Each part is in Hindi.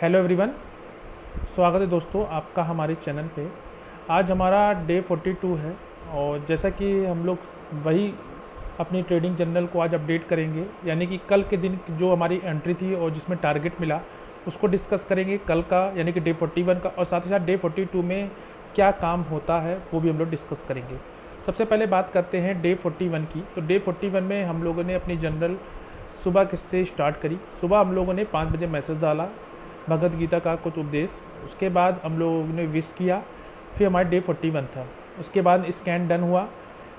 हेलो एवरीवन, स्वागत है दोस्तों आपका हमारे चैनल पे। आज हमारा डे 42 है और जैसा कि हम लोग वही अपनी ट्रेडिंग जर्नल को आज अपडेट करेंगे, यानी कि कल के दिन जो हमारी एंट्री थी और जिसमें टारगेट मिला उसको डिस्कस करेंगे कल का, यानी कि डे 41 का, और साथ ही साथ डे 42 में क्या काम होता है वो भी हम लोग डिस्कस करेंगे। सबसे पहले बात करते हैं डे 41 की। तो डे 41 में हम लोगों ने अपनी जनरल सुबह किससे स्टार्ट करी। सुबह हम लोगों ने 5 बजे मैसेज डाला भगवद गीता का कुछ उपदेश, उसके बाद हम लोगों ने विश किया, फिर हमारा डे 41 था। उसके बाद स्कैन डन हुआ।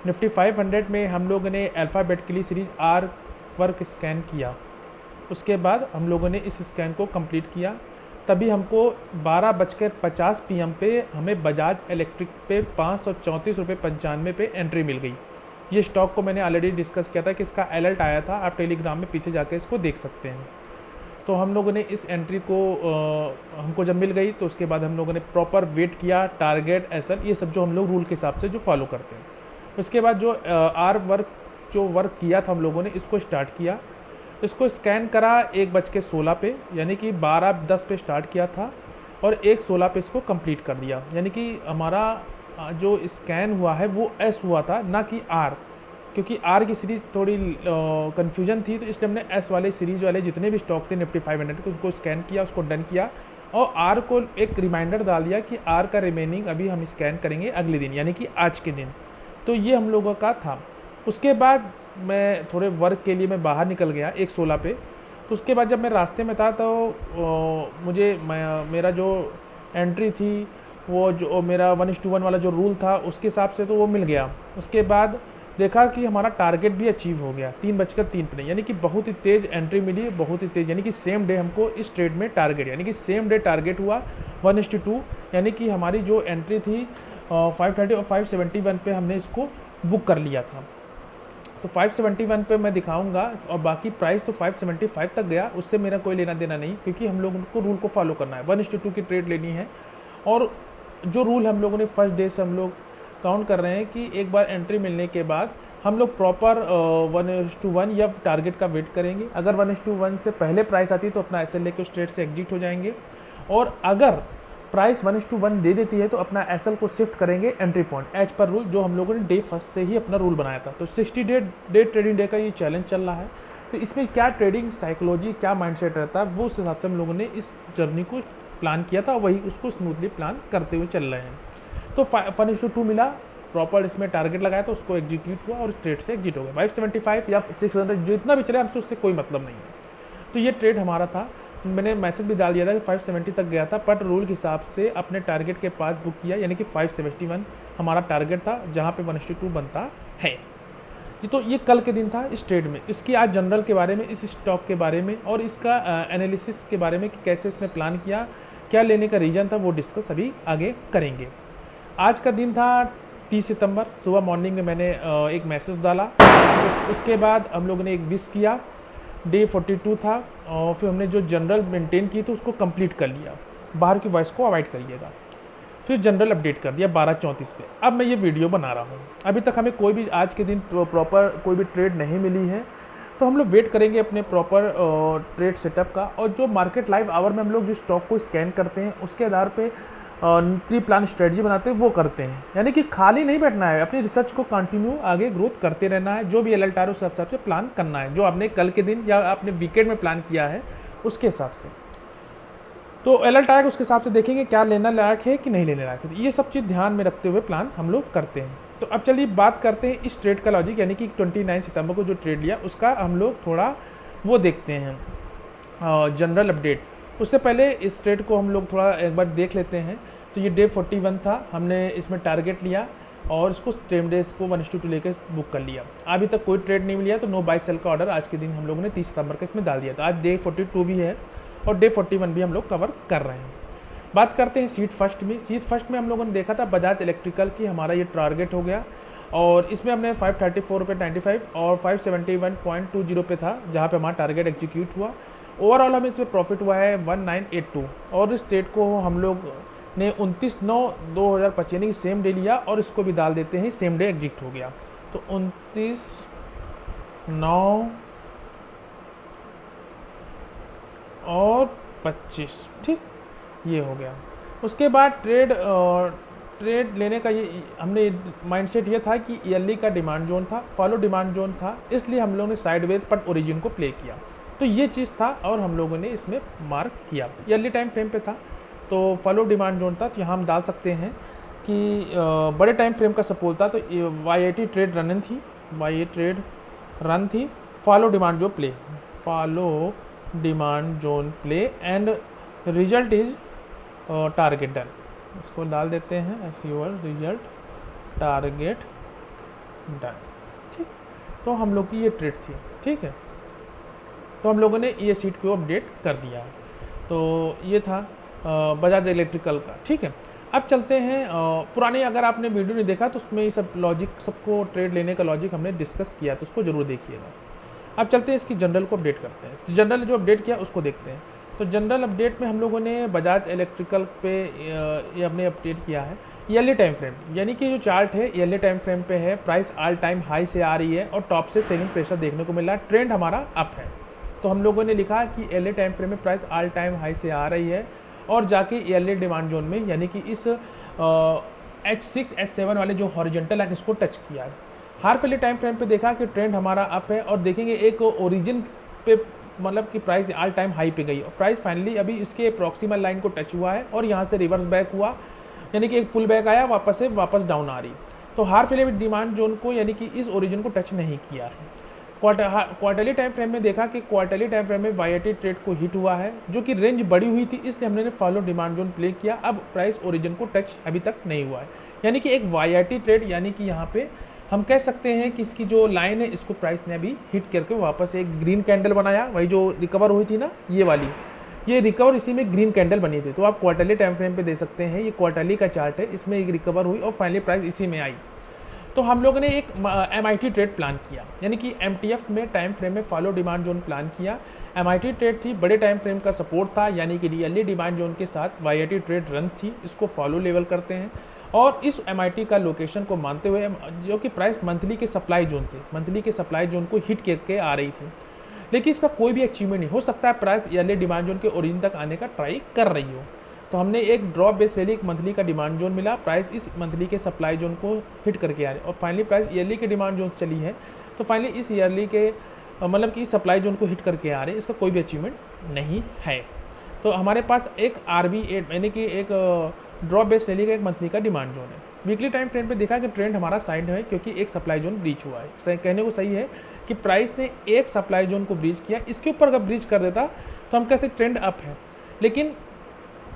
निफ्टी 500 में हम लोगों ने अल्फ़ाबेट के लिए सीरीज आर वर्क स्कैन किया। उसके बाद हम लोगों ने इस स्कैन को कंप्लीट किया। तभी हमको 12:50 PM पे हमें बजाज इलेक्ट्रिक पे 534.95 पे एंट्री मिल गई। ये स्टॉक को मैंने ऑलरेडी डिस्कस किया था कि इसका अलर्ट आया था, आप टेलीग्राम में पीछे जाकर इसको देख सकते हैं। तो हम लोगों ने इस एंट्री को हमको जब मिल गई तो उसके बाद हम लोगों ने प्रॉपर वेट किया, टारगेट एसएल ये सब जो हम लोग रूल के हिसाब से जो फॉलो करते हैं। उसके बाद जो आर वर्क जो वर्क किया था हम लोगों ने इसको स्टार्ट किया, इसको स्कैन करा 1:16 पे, यानी कि 12:10 पे स्टार्ट किया था और 1:16 पे इसको कंप्लीट कर दिया। यानी कि हमारा जो स्कैन हुआ है वो एस हुआ था, ना कि आर, क्योंकि आर की सीरीज़ थोड़ी कन्फ्यूजन थी, तो इसलिए हमने एस वाले सीरीज वाले जितने भी स्टॉक थे निफ्टी 500 के उसको स्कैन किया, उसको डन किया और आर को एक रिमाइंडर डाल दिया कि आर का रिमेनिंग अभी हम स्कैन करेंगे अगले दिन, यानी कि आज के दिन। तो ये हम लोगों का था। उसके बाद मैं थोड़े वर्क के लिए मैं बाहर निकल गया 1:16 पे। तो उसके बाद जब मैं रास्ते में था तो मुझे मेरा जो एंट्री थी वो जो मेरा 1:1 वाला जो रूल था उसके हिसाब से तो वो मिल गया। उसके बाद देखा कि हमारा टारगेट भी अचीव हो गया 3:03 पे, यानी कि बहुत ही तेज़ एंट्री मिली, बहुत ही तेज़, यानी कि सेम डे हमको इस ट्रेड में टारगेट, यानी कि सेम डे टारगेट हुआ 1:2, यानी कि हमारी जो एंट्री थी 530 और 571 पे हमने इसको बुक कर लिया था। तो 571 पे मैं दिखाऊंगा और बाकी प्राइस तो 575 तक गया, उससे मेरा कोई लेना देना नहीं, क्योंकि हम लोगों को रूल को फॉलो करना है, 1:2 की ट्रेड लेनी है। और जो रूल हम लोगों ने फर्स्ट डे से हम लोग काउंट कर रहे हैं कि एक बार एंट्री मिलने के बाद हम लोग प्रॉपर 1:1 या टारगेट का वेट करेंगे। अगर 1:1 से पहले प्राइस आती है तो अपना एसएल लेके उस ट्रेड से एग्जिट हो जाएंगे, और अगर प्राइस 1:1 दे देती है तो अपना एसएल को शिफ्ट करेंगे entry point as per rule, जो हम लोगों ने डे फर्स्ट से ही अपना रूल बनाया था। तो 60 डे ट्रेडिंग डे का ये चैलेंज चल रहा है। तो इसमें क्या ट्रेडिंग साइकोलॉजी, क्या माइंडसेट रहता है, वो उस हिसाब से हम लोगों ने इस जर्नी को प्लान किया था और वही उसको स्मूथली प्लान करते हुए चल रहे हैं। तो 1:2 मिला, प्रॉपर इसमें टारगेट लगाया तो उसको एग्जीक्यूट हुआ और ट्रेड से एग्जिट हो गया। 575 या 600 जितना भी चले हमसे उससे कोई मतलब नहीं है। तो ये ट्रेड हमारा था। मैंने मैसेज भी डाल दिया था कि 570 तक गया था, बट रूल के हिसाब से अपने टारगेट के पास बुक किया, यानी कि 571 हमारा टारगेट था जहाँ पे 1:2 बनता है। तो ये कल के दिन था इस ट्रेड में। इसकी आज जनरल के बारे में, इस स्टॉक के बारे में और इसका एनालिसिस के बारे में कि कैसे इसमें प्लान किया, क्या लेने का रीज़न था, वो डिस्कस अभी आगे करेंगे। आज का दिन था 30 सितंबर। सुबह मॉर्निंग में मैंने एक मैसेज डाला, उसके बाद हम लोगों ने एक विश किया, डे 42 था, और फिर हमने जो जनरल मेंटेन की तो उसको कंप्लीट कर लिया। बाहर की वॉइस को अवॉइड करिएगा। फिर जनरल अपडेट कर दिया 12:34 पे। अब मैं ये वीडियो बना रहा हूँ। अभी तक हमें कोई भी आज के दिन प्रॉपर कोई भी ट्रेड नहीं मिली है, तो हम लोग वेट करेंगे अपने प्रॉपर ट्रेड सेटअप का। और जो मार्केट लाइव आवर में हम लोग जो स्टॉक को स्कैन करते हैं उसके आधार पे प्री प्लान स्ट्रेटजी बनाते हैं, वो करते हैं। यानी कि खाली नहीं बैठना है, अपनी रिसर्च को कंटिन्यू आगे ग्रोथ करते रहना है। जो भी अलर्ट आ रहा है उस हिसाब से प्लान करना है, जो आपने कल के दिन या आपने वीकेंड में प्लान किया है उसके हिसाब से। तो अलर्ट आएगा उसके हिसाब से देखेंगे क्या लेना लायक है कि नहीं लेने लायक है। ये सब चीज़ ध्यान में रखते हुए प्लान हम लोग करते हैं। तो अब चलिए बात करते हैं इस ट्रेड का लॉजिक, यानी कि 29 सितंबर को जो ट्रेड लिया उसका हम लोग थोड़ा वो देखते हैं जनरल अपडेट। उससे पहले इस ट्रेड को हम लोग थोड़ा एक बार देख लेते हैं। तो ये डे 41 था, हमने इसमें टारगेट लिया और इसको सेम डे इसको 1:2 लेकर बुक कर लिया। अभी तक कोई ट्रेड नहीं लिया, तो नो बाय सेल का ऑर्डर आज के दिन हम लोगों ने 30 सितंबर का इसमें डाल दिया था। आज डे 42 भी है और डे 41 भी हम लोग कवर कर रहे हैं। बात करते हैं सीट फर्स्ट में। सीट फर्स्ट में हम लोगों ने देखा था बजाज इलेक्ट्रिकल की हमारा ये टारगेट हो गया, और इसमें हमने 534.95 और 571.20 पे था जहाँ पे हमारा टारगेट एग्जीक्यूट हुआ। ओवरऑल हमें इसमें प्रॉफिट हुआ है 1982, और इस ट्रेड को हम लोग ने 29/9/2025 यानी कि सेम डे लिया और इसको भी डाल देते हैं, सेम डे एग्जिट हो गया। तो 29/9 और 25, ठीक, ये हो गया। उसके बाद ट्रेड लेने का ये हमने माइंडसेट ये था कि ईयरली का डिमांड जोन था, फॉलो डिमांड जोन था, इसलिए हम लोगों ने साइडवेज पर ओरिजिन को प्ले किया। तो ये चीज़ था और हम लोगों ने इसमें मार्क किया। ईयरली टाइम फ्रेम पे था तो फॉलो डिमांड जोन था, तो यहाँ हम डाल सकते हैं कि बड़े टाइम फ्रेम का सपोर्ट था, तो YAT ट्रेड रन थी, YA ट्रेड रन थी, follow demand zone play, follow demand zone play and result is target done. इसको डाल देते हैं as your result target done, ठीक। तो हम लोग की ये ट्रेड थी, ठीक है। तो हम लोगों ने ये सीट को अपडेट कर दिया है। तो ये था बजाज इलेक्ट्रिकल का, ठीक है। अब चलते हैं पुराने, अगर आपने वीडियो नहीं देखा तो उसमें ये सब लॉजिक, सबको ट्रेड लेने का लॉजिक हमने डिस्कस किया, तो उसको ज़रूर देखिएगा। अब चलते हैं इसकी जनरल को अपडेट करते हैं। तो जनरल जो अपडेट किया उसको देखते हैं। तो जनरल अपडेट में हम लोगों ने बजाज इलेक्ट्रिकल पे ये हमने अपडेट किया है ईयरली टाइम फ्रेम, यानी कि जो चार्ट है ईयरली टाइम फ्रेम पे है, प्राइस ऑल टाइम हाई से आ रही है और टॉप से सेलिंग प्रेशर देखने को मिल रहा है, ट्रेंड हमारा अप है। तो हम लोगों ने लिखा कि ईयरली टाइम फ्रेम में प्राइस ऑल टाइम हाई से आ रही है और जाके ईयरली डिमांड जोन में, यानी कि इस H6 H7 वाले जो हॉरिजॉन्टल लाइन इसको टच किया है। हाफ ईयरली टाइम फ्रेम पे देखा कि ट्रेंड हमारा अप है और देखेंगे एक ओरिजिन पे, मतलब कि प्राइस ऑल टाइम हाई पे गई और प्राइस फाइनली अभी इसके प्रॉक्सिमल लाइन को टच हुआ है और यहाँ से रिवर्स बैक हुआ, यानी कि एक पुल बैक आया, वापस डाउन आ रही। तो हाफ ईयरली डिमांड जोन को, यानी कि इस ओरिजिन को टच नहीं किया है। क्वार्टरली टाइम फ्रेम में देखा कि क्वार्टरली टाइम फ्रेम में YAT ट्रेड को हिट हुआ है, जो कि रेंज बड़ी हुई थी, इसलिए हमने फॉलो डिमांड जोन प्ले किया। अब प्राइस ओरिजिन को टच अभी तक नहीं हुआ है, यानी कि एक YAT ट्रेड, यानी कि यहाँ पे हम कह सकते हैं कि इसकी जो लाइन है इसको प्राइस ने अभी हिट करके वापस एक ग्रीन कैंडल बनाया, वही जो रिकवर हुई थी ना ये वाली, ये रिकवर इसी में ग्रीन कैंडल बनी थी। तो आप क्वार्टरली टाइम फ्रेम पे दे सकते हैं, ये क्वार्टरली का चार्ट है, इसमें एक रिकवर हुई और फाइनली प्राइस इसी में आई। तो हम लोगों ने एक MIT ट्रेड प्लान किया, यानी कि MTF में टाइम फ्रेम में फॉलो डिमांड जोन प्लान किया। MIT ट्रेड थी, बड़े टाइम फ्रेम का सपोर्ट था, यानी कि ईयरली डिमांड जोन के साथ YAT ट्रेड रन थी, इसको फॉलो लेवल करते हैं। और इस MIT का लोकेशन को मानते हुए, जो कि प्राइस मंथली के सप्लाई जोन से, मंथली के सप्लाई जोन को हिट करके आ रही थी, लेकिन इसका कोई भी अचीवमेंट नहीं हो सकता है, प्राइस ईयरली डिमांड जोन के ओरिजिन तक आने का ट्राई कर रही हो। तो हमने एक ड्रॉप बेस ले ली, एक मंथली का डिमांड जोन मिला, प्राइस इस मंथली के सप्लाई जोन को हिट करके आ रही है और फाइनली प्राइस ईयरली के डिमांड जोन चली है, तो फाइनली इस ईयरली के मतलब कि सप्लाई जोन को हिट करके आ रहे हैं, इसका कोई भी अचीवमेंट नहीं है। तो हमारे पास एक RB8 यानी कि एक ड्रॉप बेस ले ली का एक मंथली का डिमांड जोन है। वीकली टाइम फ्रेम पे देखा कि ट्रेंड हमारा साइड है, क्योंकि एक सप्लाई जोन ब्रीच हुआ है। कहने को सही है कि प्राइस ने एक सप्लाई जोन को ब्रीच किया, इसके ऊपर अगर ब्रीच कर देता तो हम कहते ट्रेंड अप है, लेकिन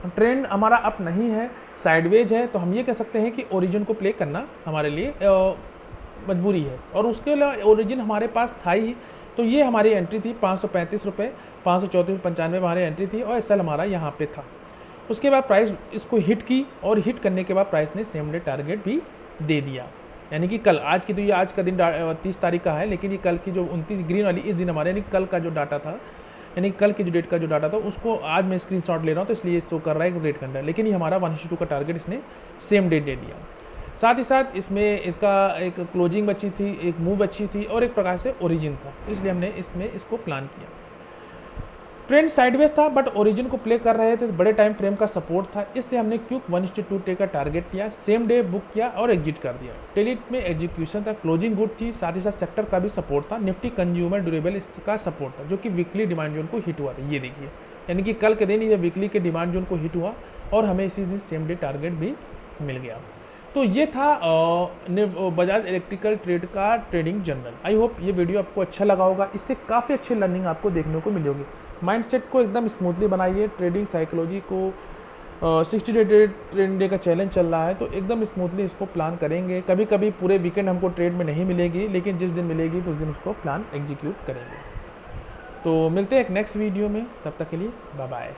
ट्रेंड हमारा अप नहीं है, साइडवेज है। तो हम ये कह सकते हैं कि ओरिजिन को प्ले करना हमारे लिए मजबूरी है, और उसके अलावा ओरिजिन हमारे पास था ही। तो ये हमारी एंट्री थी 535 रुपये, 534.95 हमारी एंट्री थी और SL हमारा यहाँ पे था। उसके बाद प्राइस इसको हिट की और हिट करने के बाद प्राइस ने सेम डे टारगेट भी दे दिया, यानी कि कल, आज की तो ये आज का दिन 30 तारीख का है, लेकिन ये कल की जो 29 ग्रीन वाली इस दिन हमारे, यानी कल का जो डाटा था, यानी कल की जो डेट का जो डाटा था उसको आज मैं स्क्रीनशॉट ले रहा हूँ, तो इसलिए शो कर रहा है एक रेट कैंडल, लेकिन ये हमारा 1:2 का टारगेट इसने सेम डेट दे दिया। साथ ही साथ इसमें इसका एक क्लोजिंग अच्छी थी, एक मूव अच्छी थी और एक प्रकार से ओरिजिन था, इसलिए हमने इसमें इसको प्लान किया। ट्रेंड साइडवेज था बट ओरिजिन को प्ले कर रहे थे, बड़े टाइम फ्रेम का सपोर्ट था, इसलिए हमने क्विक 1:2 डे का टारगेट किया, सेम डे बुक किया और एग्जिट कर दिया। टेलीट में एग्जीक्यूशन था, क्लोजिंग गुड थी, साथ ही साथ सेक्टर का भी सपोर्ट था, निफ्टी कंज्यूमर ड्यूरेबल इसका सपोर्ट था, जो कि वीकली डिमांड जोन को हिट हुआ था। ये देखिए, यानी कि कल के दिन ये वीकली के डिमांड जोन को हिट हुआ और हमें इसी दिन सेम डे टारगेट भी मिल गया। तो ये था बजाज इलेक्ट्रिकल ट्रेड का ट्रेडिंग जनरल। आई होप ये वीडियो आपको अच्छा लगा होगा, इससे काफ़ी अच्छी लर्निंग आपको देखने को मिलेगी। माइंडसेट को एकदम स्मूथली बनाइए, ट्रेडिंग साइकोलॉजी को 60 डे ट्रेडिंग डे का चैलेंज चल रहा है, तो एकदम स्मूथली इसको प्लान करेंगे। कभी कभी पूरे वीकेंड हमको ट्रेड में नहीं मिलेगी, लेकिन जिस दिन मिलेगी तो उस दिन उसको प्लान एग्जीक्यूट करेंगे। तो मिलते हैं एक नेक्स्ट वीडियो में, तब तक के लिए बाय बाय।